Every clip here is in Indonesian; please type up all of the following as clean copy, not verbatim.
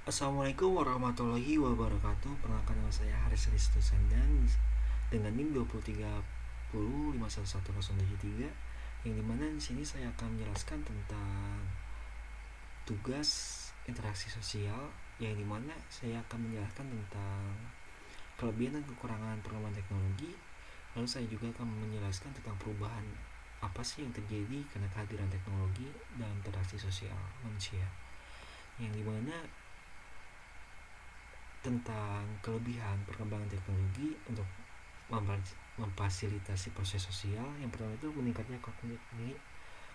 Assalamualaikum warahmatullahi wabarakatuh. Perkenalkan, nama saya Haris Risto Sandan dengan NIM 20305111073, yang dimana di sini saya akan menjelaskan tentang tugas interaksi sosial, yang dimana saya akan menjelaskan tentang kelebihan dan kekurangan perkembangan teknologi. Lalu saya juga akan menjelaskan tentang perubahan apa sih yang terjadi karena kehadiran teknologi dalam interaksi sosial manusia, yang dimana tentang kelebihan perkembangan teknologi untuk memfasilitasi proses sosial. Yang pertama itu meningkatnya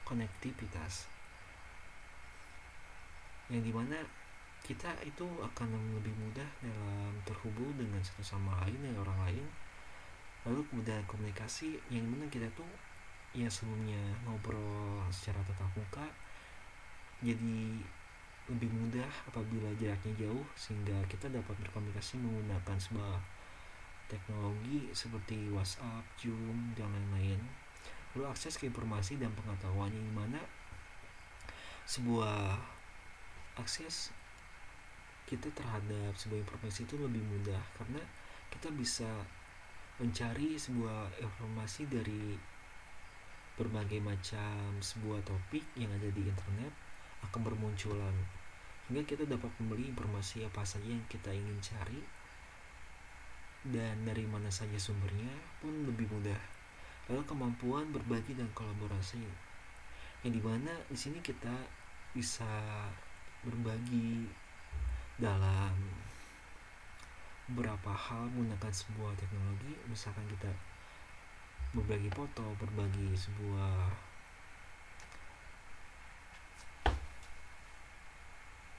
konektivitas, yang dimana kita itu akan lebih mudah dalam terhubung dengan satu sama lain, dengan orang lain. Lalu kemudian komunikasi, yang dimana kita tuh yang sebelumnya ngobrol secara tatap muka jadi lebih mudah apabila jaraknya jauh, sehingga kita dapat berkomunikasi menggunakan sebuah teknologi seperti WhatsApp, Zoom, dan lain-lain. Lalu akses ke informasi dan pengetahuan, yang mana sebuah akses kita terhadap sebuah informasi itu lebih mudah karena kita bisa mencari sebuah informasi dari berbagai macam sebuah topik yang ada di internet akan bermunculan, hingga kita dapat membeli informasi apa saja yang kita ingin cari dan dari mana saja sumbernya pun lebih mudah. Lalu kemampuan berbagi dan kolaborasi, yang dimana di sini kita bisa berbagi dalam beberapa hal menggunakan sebuah teknologi. Misalkan kita berbagi foto, berbagi sebuah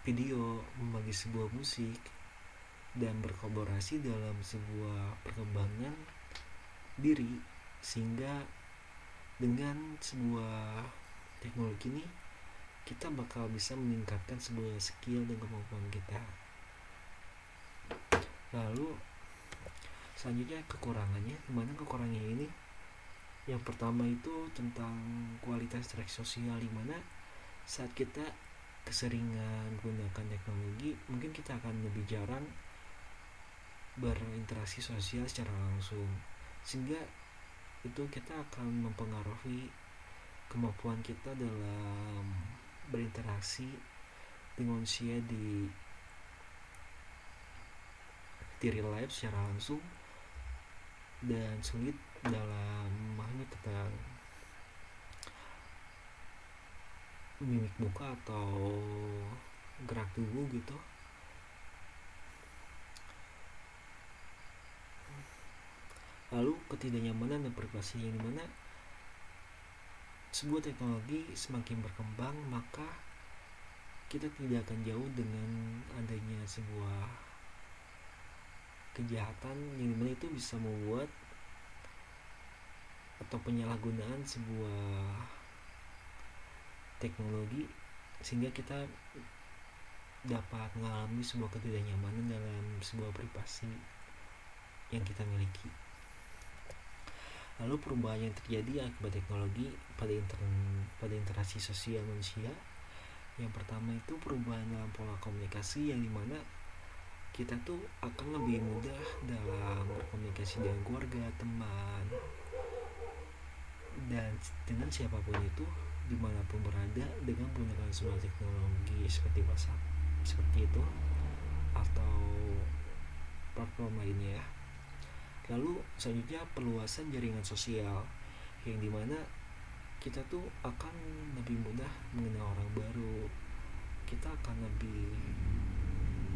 video, membagi sebuah musik, dan berkolaborasi dalam sebuah perkembangan diri, sehingga dengan sebuah teknologi ini kita bakal bisa meningkatkan sebuah skill dan kemampuan kita. Lalu selanjutnya kekurangannya, dimana kekurangannya ini yang pertama itu tentang kualitas interaksi sosial, dimana saat kita keseringan menggunakan teknologi, mungkin kita akan lebih jarang berinteraksi sosial secara langsung, sehingga itu kita akan mempengaruhi kemampuan kita dalam berinteraksi dengan manusia di real life secara langsung, dan sulit dalam memahami tentang mimik muka atau gerak tubuh gitu. Lalu ketidaknyamanan dan privasi, yang dimana sebuah teknologi semakin berkembang, maka kita tidak akan jauh dengan adanya sebuah kejahatan, yang dimana itu bisa membuat atau penyalahgunaan sebuah teknologi, sehingga kita dapat mengalami sebuah ketidaknyamanan dalam sebuah privasi yang kita miliki. Lalu perubahan yang terjadi akibat teknologi pada interaksi sosial manusia, yang pertama itu perubahan dalam pola komunikasi, yang dimana kita tuh akan lebih mudah dalam berkomunikasi dengan keluarga, teman, dan dengan siapapun itu dimanapun berada, dengan menggunakan sebuah teknologi seperti WhatsApp seperti itu atau platform lainnya. Lalu selanjutnya perluasan jaringan sosial, yang dimana kita tuh akan lebih mudah mengenal orang baru, kita akan lebih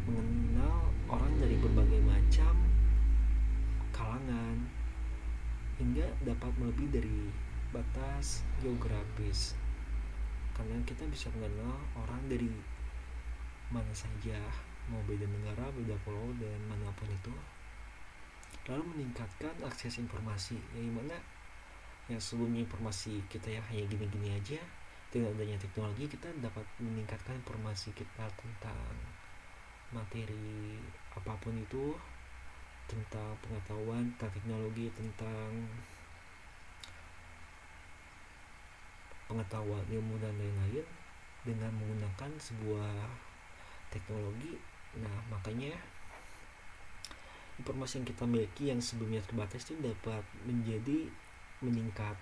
mengenal orang dari berbagai macam kalangan, hingga dapat melebihi dari batas geografis, karena kita bisa mengenal orang dari mana saja, mau beda negara, beda pulau, dan manapun itu. Lalu meningkatkan akses informasi, yang dimana yang sebelumnya informasi kita yang hanya gini-gini aja, dengan adanya teknologi kita dapat meningkatkan informasi kita tentang materi apapun itu, tentang pengetahuan, tentang teknologi, tentang pengetahuan ilmu dan lain-lain, dengan menggunakan sebuah teknologi Nah, makanya informasi yang kita miliki yang sebelumnya terbatas itu dapat menjadi meningkat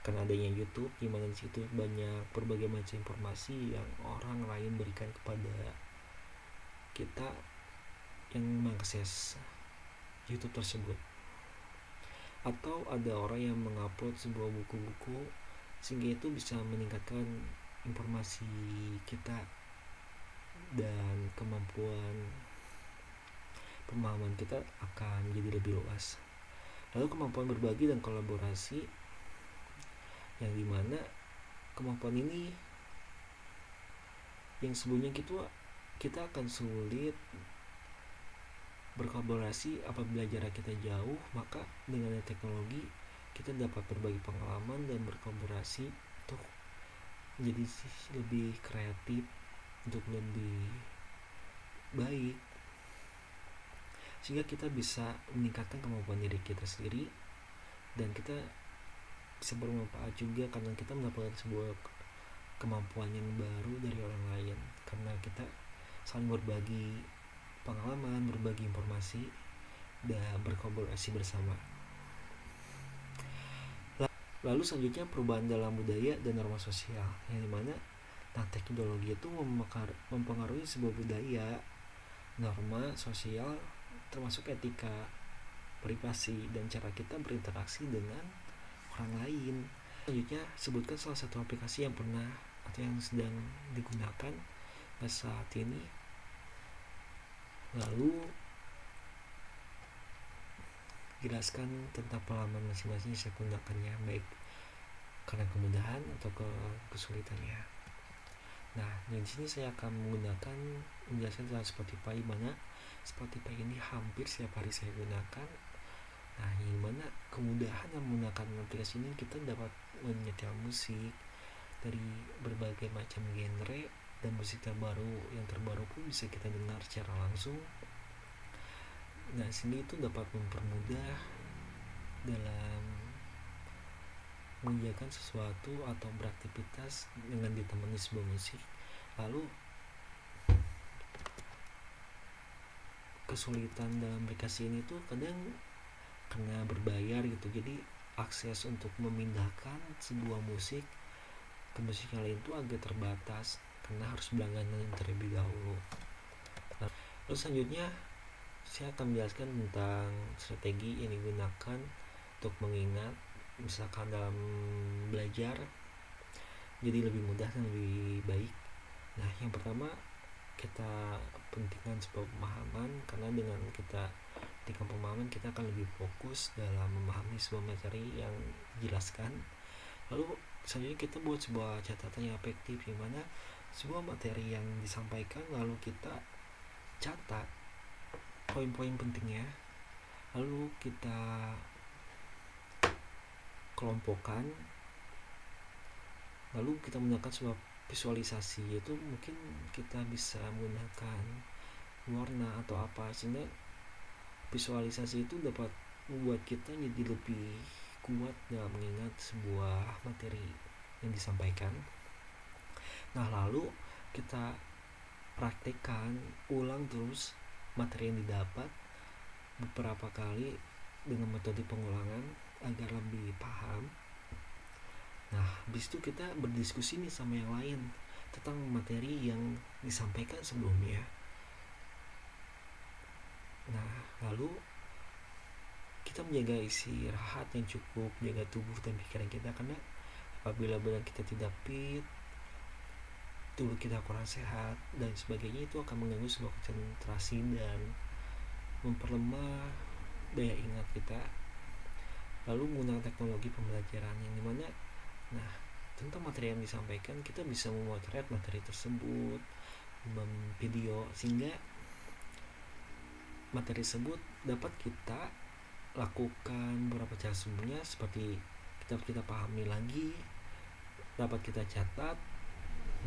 karena adanya YouTube, di mana di situ banyak berbagai macam informasi yang orang lain berikan kepada kita yang mengakses YouTube tersebut. Atau ada orang yang mengupload sebuah buku-buku sehingga itu bisa meningkatkan informasi kita dan kemampuan pemahaman kita akan jadi lebih luas. Lalu kemampuan berbagi dan kolaborasi, yang dimana kemampuan ini yang sebelumnya kita akan sulit berkolaborasi apabila jarak kita jauh, maka dengan teknologi kita dapat berbagi pengalaman dan berkolaborasi untuk menjadi lebih kreatif, untuk lebih baik, sehingga kita bisa meningkatkan kemampuan diri kita sendiri dan kita bisa bermanfaat juga karena kita mendapatkan sebuah kemampuan yang baru dari orang lain karena kita saling berbagi pengalaman, berbagi informasi, dan berkolaborasi bersama. Lalu selanjutnya perubahan dalam budaya dan norma sosial, yang dimana teknologi itu mempengaruhi sebuah budaya, norma sosial, termasuk etika, privasi, dan cara kita berinteraksi dengan orang lain. Selanjutnya sebutkan salah satu aplikasi yang pernah atau yang sedang digunakan saat ini. Lalu jelaskan tentang pengalaman masing-masing saya gunakannya, baik karena kemudahan atau kesulitannya. Nah, di sini saya akan menjelaskan tentang Spotify, mana Spotify ini hampir setiap hari saya gunakan. Nah, yang mana kemudahan yang menggunakan aplikasi ini, kita dapat menyetel musik dari berbagai macam genre, dan musik yang terbaru pun bisa kita dengar secara langsung. Nah, sini itu dapat mempermudah dalam mengerjakan sesuatu atau beraktivitas dengan ditemani sebuah musik. Lalu kesulitan dalam aplikasi ini tuh kadang karena berbayar gitu, jadi akses untuk memindahkan sebuah musik ke musik yang lain tuh agak terbatas karena harus berlangganan terlebih dahulu. Lalu selanjutnya saya akan menjelaskan tentang strategi yang digunakan untuk mengingat, misalkan dalam belajar, jadi lebih mudah dan lebih baik. Nah, yang pertama, kita pentingkan sebuah pemahaman, karena dengan kita pentingkan pemahaman, kita akan lebih fokus dalam memahami sebuah materi yang dijelaskan. Lalu selanjutnya kita buat sebuah catatan yang efektif, di mana sebuah materi yang disampaikan lalu kita catat poin-poin pentingnya, lalu kita kelompokkan, lalu kita menggunakan sebuah visualisasi, yaitu mungkin kita bisa menggunakan warna atau apa, sehingga visualisasi itu dapat membuat kita jadi lebih kuat dalam mengingat sebuah materi yang disampaikan. Nah, lalu kita praktekkan ulang terus materi yang didapat beberapa kali dengan metode pengulangan agar lebih paham. Nah, habis itu kita berdiskusi nih sama yang lain tentang materi yang disampaikan sebelumnya. Nah, lalu kita menjaga istirahat yang cukup, menjaga tubuh dan pikiran kita, karena apabila badan kita tidak fit, tubuh kita kurang sehat dan sebagainya, itu akan mengganggu sebuah konsentrasi dan memperlemah daya ingat kita. Lalu menggunakan teknologi pembelajaran, yang dimana tentang materi yang disampaikan, kita bisa memotret materi tersebut, video, sehingga materi tersebut dapat kita lakukan beberapa cara sebelumnya, seperti kita pahami lagi, dapat kita catat.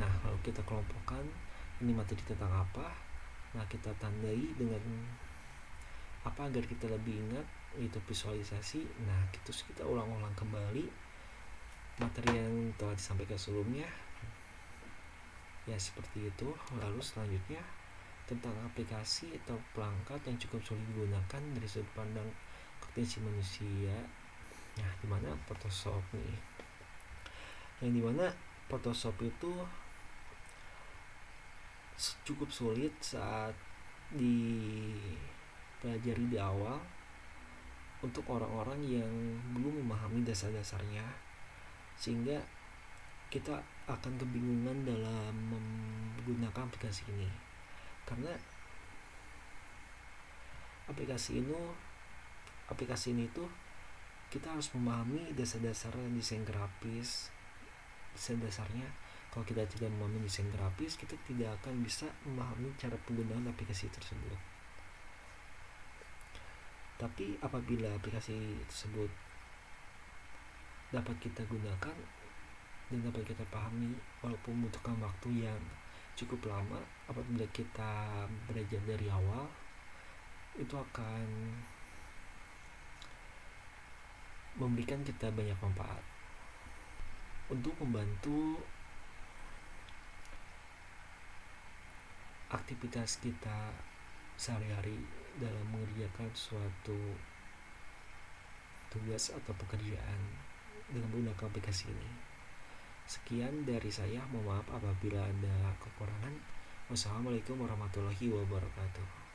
Nah, lalu kita kelompokkan ini materi tentang apa. Nah, kita tandai dengan apa agar kita lebih ingat, itu visualisasi. Nah, kita ulang-ulang kembali materi yang telah disampaikan sebelumnya, ya seperti itu. Lalu selanjutnya tentang aplikasi atau perangkat yang cukup sulit digunakan dari sudut pandang kognisi manusia. Nah, dimana Photoshop nih, yang dimana Photoshop itu cukup sulit saat dipelajari di awal untuk orang-orang yang belum memahami dasar-dasarnya, sehingga kita akan kebingungan dalam menggunakan aplikasi ini. Karena aplikasi ini tuh kita harus memahami dasar-dasar desain grafis. Dasar-dasarnya, kalau kita tidak memahami desain grafis, kita tidak akan bisa memahami cara penggunaan aplikasi tersebut. Tapi apabila aplikasi tersebut dapat kita gunakan dan dapat kita pahami, walaupun membutuhkan waktu yang cukup lama, apabila kita belajar dari awal, itu akan memberikan kita banyak manfaat untuk membantu aktivitas kita sehari-hari dalam mengerjakan suatu tugas atau pekerjaan dengan menggunakan aplikasi ini. Sekian dari saya, mohon maaf apabila ada kekurangan. Wassalamualaikum warahmatullahi wabarakatuh.